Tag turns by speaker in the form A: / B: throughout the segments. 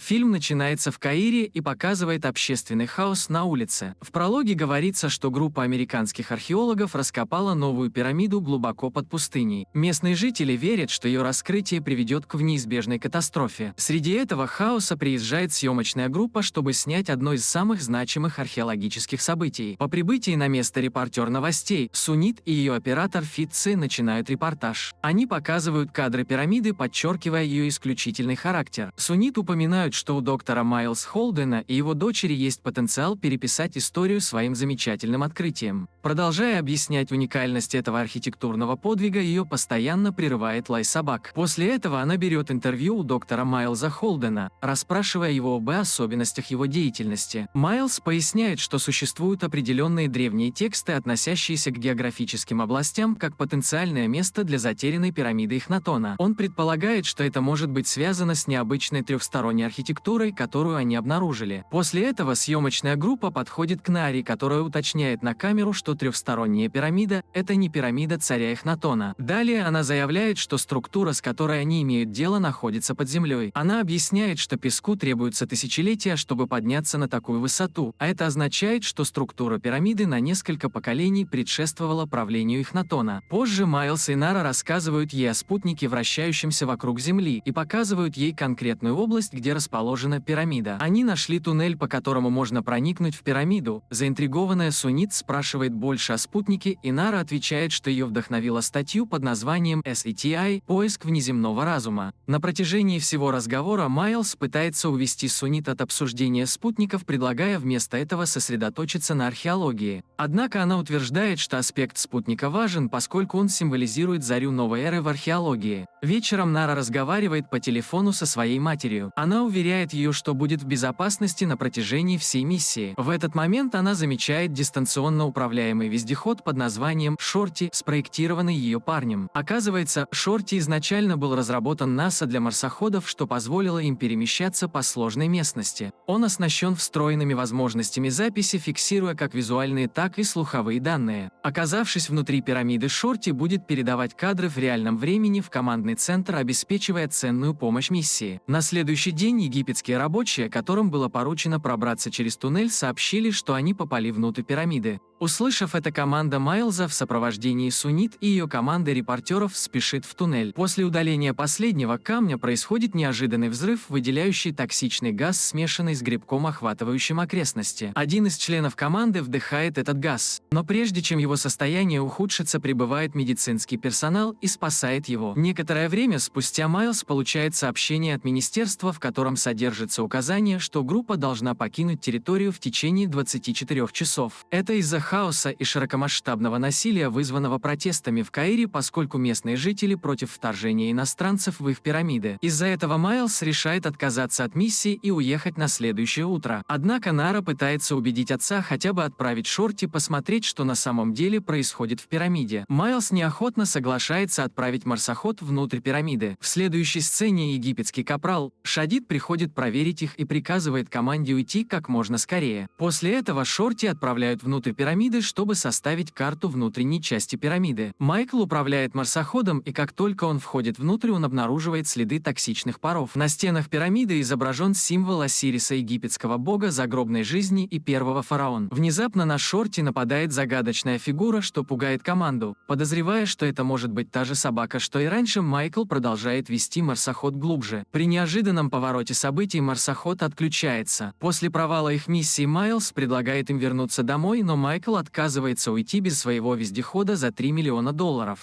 A: Фильм начинается в Каире и показывает общественный хаос на улице. В прологе говорится, что группа американских археологов раскопала новую пирамиду глубоко под пустыней. Местные жители верят, что ее раскрытие приведет к неизбежной катастрофе. Среди этого хаоса приезжает съемочная группа, чтобы снять одно из самых значимых археологических событий. По прибытии на место репортер новостей Сунит и ее оператор Фитци начинают репортаж. Они показывают кадры пирамиды, подчеркивая ее исключительный характер. Сунит упоминают, что у доктора Майлз Холдена и его дочери есть потенциал переписать историю своим замечательным открытием. Продолжая объяснять уникальность этого архитектурного подвига, ее постоянно прерывает лай собак. После этого она берет интервью у доктора Майлза Холдена, расспрашивая его об особенностях его деятельности. Майлз поясняет, что существуют определенные древние тексты, относящиеся к географическим областям, как потенциальное место для затерянной пирамиды Эхнатона. Он предполагает, что это может быть связано с необычной трехсторонней архитектурой, которую они обнаружили. После этого съемочная группа подходит к Наре, которая уточняет на камеру, что трехсторонняя пирамида – это не пирамида царя Эхнатона. Далее она заявляет, что структура, с которой они имеют дело, находится под землей. Она объясняет, что песку требуется тысячелетия, чтобы подняться на такую высоту, а это означает, что структура пирамиды на несколько поколений предшествовала правлению Эхнатона. Позже Майлз и Нара рассказывают ей о спутнике, вращающемся вокруг Земли, и показывают ей конкретную область, где расположена пирамида. Они нашли туннель, по которому можно проникнуть в пирамиду. Заинтригованная Сунит спрашивает больше о спутнике, и Нара отвечает, что ее вдохновила статью под названием SETI «Поиск внеземного разума». На протяжении всего разговора Майлз пытается увести Сунит от обсуждения спутников, предлагая вместо этого сосредоточиться на археологии. Однако она утверждает, что аспект спутника важен, поскольку он символизирует зарю новой эры в археологии. Вечером Нара разговаривает по телефону со своей матерью. Она уверяет ее, что будет в безопасности на протяжении всей миссии. В этот момент она замечает дистанционно управляемый вездеход под названием Шорти, спроектированный ее парнем. Оказывается, Шорти изначально был разработан НАСА для марсоходов, что позволило им перемещаться по сложной местности. Он оснащен встроенными возможностями записи, фиксируя как визуальные, так и слуховые данные. Оказавшись внутри пирамиды, Шорти будет передавать кадры в реальном времени в командный центр, обеспечивая ценную помощь миссии. На следующий день египетские рабочие, которым было поручено пробраться через туннель, сообщили, что они попали внутрь пирамиды. Услышав это, команда Майлза в сопровождении Сунит и ее команды репортеров спешит в туннель. После удаления последнего камня происходит неожиданный взрыв, выделяющий токсичный газ, смешанный с грибком, охватывающим окрестности. Один из членов команды вдыхает этот газ, но прежде чем его состояние ухудшится, прибывает медицинский персонал и спасает его. Некоторое время спустя Майлз получает сообщение от министерства, в котором содержится указание, что группа должна покинуть территорию в течение 24 часов. Это из-за хаоса и широкомасштабного насилия, вызванного протестами в Каире, поскольку местные жители против вторжения иностранцев в их пирамиды. Из-за этого Майлз решает отказаться от миссии и уехать на следующее утро. Однако Нара пытается убедить отца хотя бы отправить Шорти посмотреть, что на самом деле происходит в пирамиде. Майлз неохотно соглашается отправить марсоход внутрь пирамиды. В следующей сцене египетский капрал Шадид приходит проверить их и приказывает команде уйти как можно скорее. После этого Шорти отправляют внутрь пирамиды, чтобы составить карту внутренней части пирамиды. Майкл управляет марсоходом, и как только он входит внутрь, он обнаруживает следы токсичных паров. На стенах пирамиды изображен символ Осириса, египетского бога загробной жизни и первого фараона. Внезапно на Шорти нападает загадочная фигура, что пугает команду. Подозревая, что это может быть та же собака, что и раньше, Майкл продолжает вести марсоход глубже. При неожиданном повороте событий марсоход отключается. После провала их миссии Майлз предлагает им вернуться домой, но Майкл отказывается уйти без своего вездехода за $3 миллиона.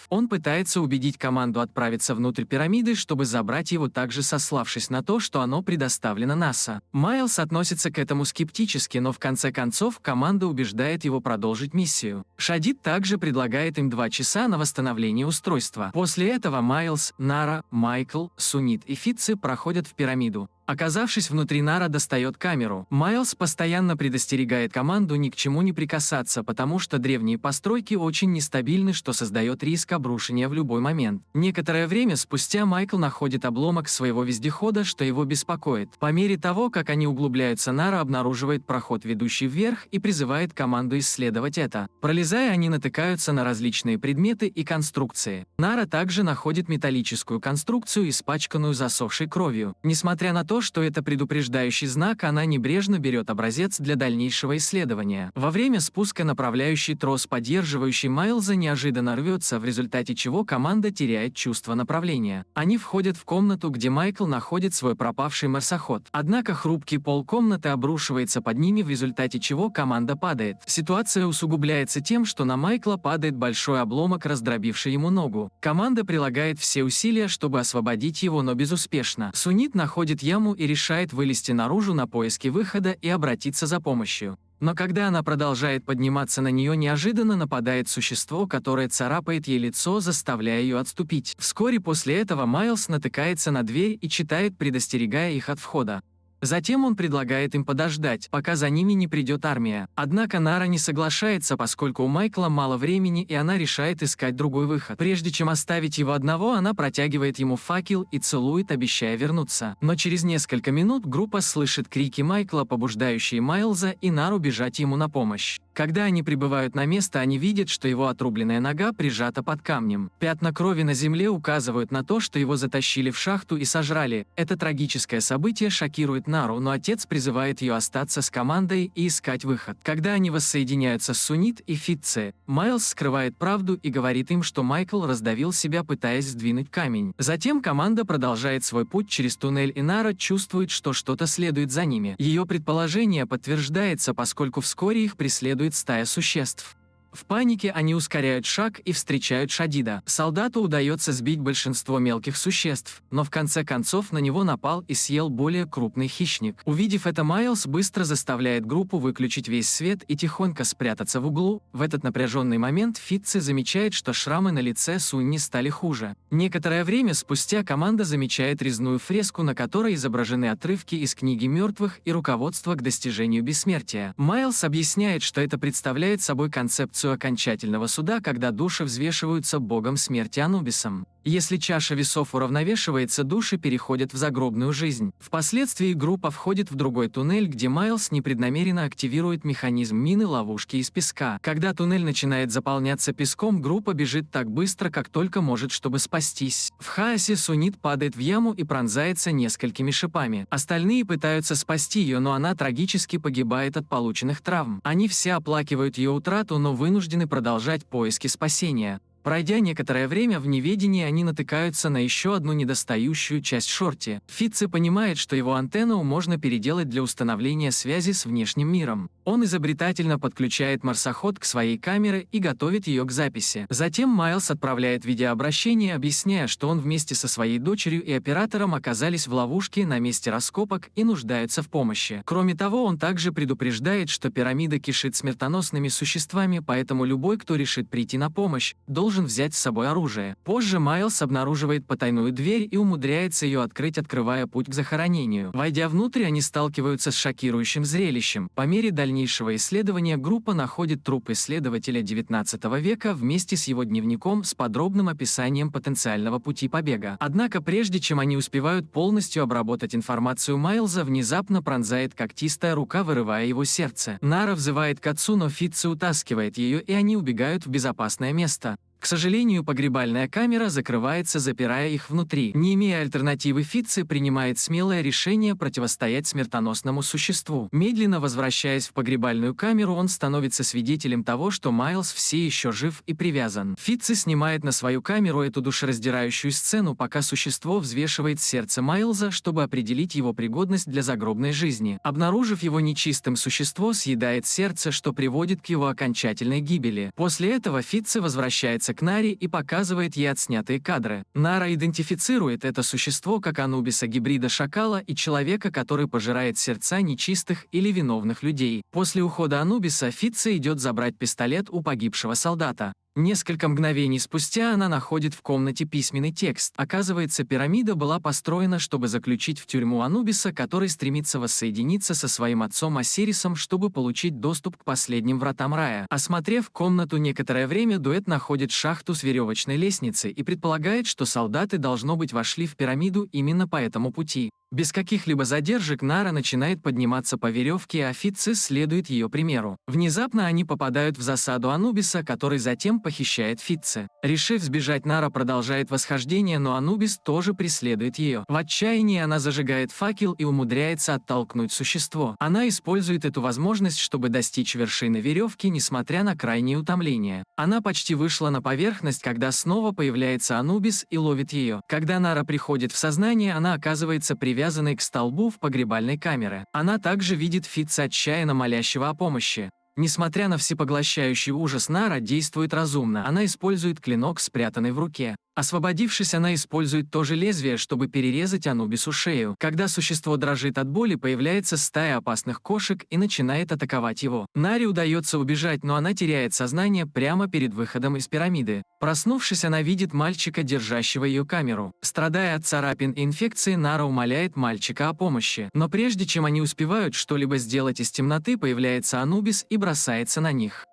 A: Он пытается убедить команду отправиться внутрь пирамиды, чтобы забрать его, также сославшись на то, что оно предоставлено НАСА. Майлз относится к этому скептически, но в конце концов команда убеждает его продолжить миссию. Шадид также предлагает им 2 часа на восстановление устройства. После этого Майлз, Нара, Майкл, Сунит и Фитци проходят в пирамиду. Оказавшись внутри, Нара достает камеру. Майлз постоянно предостерегает команду ни к чему не прикасаться, потому что древние постройки очень нестабильны, что создает риск обрушения в любой момент. Некоторое время спустя Майкл находит обломок своего вездехода, что его беспокоит. По мере того, как они углубляются, Нара обнаруживает проход, ведущий вверх, и призывает команду исследовать это. Пролезая, они натыкаются на различные предметы и конструкции. Нара также находит металлическую конструкцию, испачканную засохшей кровью. Несмотря на то, то, что это предупреждающий знак, она небрежно берет образец для дальнейшего исследования. Во время спуска направляющий трос, поддерживающий Майлза, неожиданно рвется, в результате чего команда теряет чувство направления. Они входят в комнату, где Майкл находит свой пропавший марсоход. Однако хрупкий пол комнаты обрушивается под ними, в результате чего команда падает. Ситуация усугубляется тем, что на Майкла падает большой обломок, раздробивший ему ногу. Команда прилагает все усилия, чтобы освободить его, но безуспешно. Сунит находит яму и решает вылезти наружу на поиски выхода и обратиться за помощью. Но когда она продолжает подниматься на нее, неожиданно нападает существо, которое царапает ей лицо, заставляя ее отступить. Вскоре после этого Майлз натыкается на дверь и читает, предостерегая их от входа. Затем он предлагает им подождать, пока за ними не придет армия. Однако Нара не соглашается, поскольку у Майкла мало времени, и она решает искать другой выход. Прежде чем оставить его одного, она протягивает ему факел и целует, обещая вернуться. Но через несколько минут группа слышит крики Майкла, побуждающие Майлза и Нару бежать ему на помощь. Когда они прибывают на место, они видят, что его отрубленная нога прижата под камнем. Пятна крови на земле указывают на то, что его затащили в шахту и сожрали. Это трагическое событие шокирует Нару, но отец призывает ее остаться с командой и искать выход. Когда они воссоединяются с Сунит и Фитце, Майлз скрывает правду и говорит им, что Майкл раздавил себя, пытаясь сдвинуть камень. Затем команда продолжает свой путь через туннель, и Нара чувствует, что что-то следует за ними. Ее предположение подтверждается, поскольку вскоре их преследует стая существ. В панике они ускоряют шаг и встречают Шадида. Солдату удается сбить большинство мелких существ, но в конце концов на него напал и съел более крупный хищник. Увидев это, Майлз быстро заставляет группу выключить весь свет и тихонько спрятаться в углу. В этот напряженный момент Фитце замечает, что шрамы на лице Сунни стали хуже. Некоторое время спустя команда замечает резную фреску, на которой изображены отрывки из книги мертвых и руководство к достижению бессмертия. Майлз объясняет, что это представляет собой концепцию окончательного суда, когда души взвешиваются богом смерти Анубисом. Если чаша весов уравновешивается, души переходят в загробную жизнь. Впоследствии группа входит в другой туннель, где Майлз непреднамеренно активирует механизм мины-ловушки из песка. Когда туннель начинает заполняться песком, группа бежит так быстро, как только может, чтобы спастись. В хаосе Сунит падает в яму и пронзается несколькими шипами. Остальные пытаются спасти ее, но она трагически погибает от полученных травм. Они все оплакивают ее утрату, но вынуждены продолжать поиски спасения. Пройдя некоторое время в неведении, они натыкаются на еще одну недостающую часть Шорти. Фитце понимает, что его антенну можно переделать для установления связи с внешним миром. Он изобретательно подключает марсоход к своей камере и готовит ее к записи. Затем Майлз отправляет видеообращение, объясняя, что он вместе со своей дочерью и оператором оказались в ловушке на месте раскопок и нуждаются в помощи. Кроме того, он также предупреждает, что пирамида кишит смертоносными существами, поэтому любой, кто решит прийти на помощь, должен взять с собой оружие. Позже Майлз обнаруживает потайную дверь и умудряется ее открыть, открывая путь к захоронению. Войдя внутрь, они сталкиваются с шокирующим зрелищем. По мере дальнейшего исследования группа находит труп исследователя XIX века вместе с его дневником с подробным описанием потенциального пути побега. Однако прежде чем они успевают полностью обработать информацию, Майлза внезапно пронзает когтистая рука, вырывая его сердце. Нара взывает к отцу, но Фитце утаскивает ее, и они убегают в безопасное место. К сожалению, погребальная камера закрывается, запирая их внутри. Не имея альтернативы, Фитце принимает смелое решение противостоять смертоносному существу. Медленно возвращаясь в погребальную камеру, он становится свидетелем того, что Майлз все еще жив и привязан. Фитце снимает на свою камеру эту душераздирающую сцену, пока существо взвешивает сердце Майлза, чтобы определить его пригодность для загробной жизни. Обнаружив его нечистым, существо съедает сердце, что приводит к его окончательной гибели. После этого Фитце возвращается к Наре и показывает ей отснятые кадры. Нара идентифицирует это существо как Анубиса, гибрида шакала и человека, который пожирает сердца нечистых или виновных людей. После ухода Анубиса Фитце идет забрать пистолет у погибшего солдата. Несколько мгновений спустя она находит в комнате письменный текст. Оказывается, пирамида была построена, чтобы заключить в тюрьму Анубиса, который стремится воссоединиться со своим отцом Осирисом, чтобы получить доступ к последним вратам рая. Осмотрев комнату некоторое время, дуэт находит шахту с веревочной лестницей и предполагает, что солдаты, должно быть, вошли в пирамиду именно по этому пути. Без каких-либо задержек Нара начинает подниматься по веревке, а Фитци следует ее примеру. Внезапно они попадают в засаду Анубиса, который затем похищает Фитци. Решив сбежать, Нара продолжает восхождение, но Анубис тоже преследует ее. В отчаянии она зажигает факел и умудряется оттолкнуть существо. Она использует эту возможность, чтобы достичь вершины веревки, несмотря на крайнее утомление. Она почти вышла на поверхность, когда снова появляется Анубис и ловит ее. Когда Нара приходит в сознание, она оказывается привязанной к столбу в погребальной камере. Она также видит Фитца, отчаянно молящего о помощи. Несмотря на всепоглощающий ужас, Нара действует разумно. Она использует клинок, спрятанный в руке. Освободившись, она использует то же лезвие, чтобы перерезать Анубису шею. Когда существо дрожит от боли, появляется стая опасных кошек и начинает атаковать его. Наре удается убежать, но она теряет сознание прямо перед выходом из пирамиды. Проснувшись, она видит мальчика, держащего ее камеру. Страдая от царапин и инфекции, Нара умоляет мальчика о помощи. Но прежде чем они успевают что-либо сделать, из темноты появляется Анубис и бросается на них.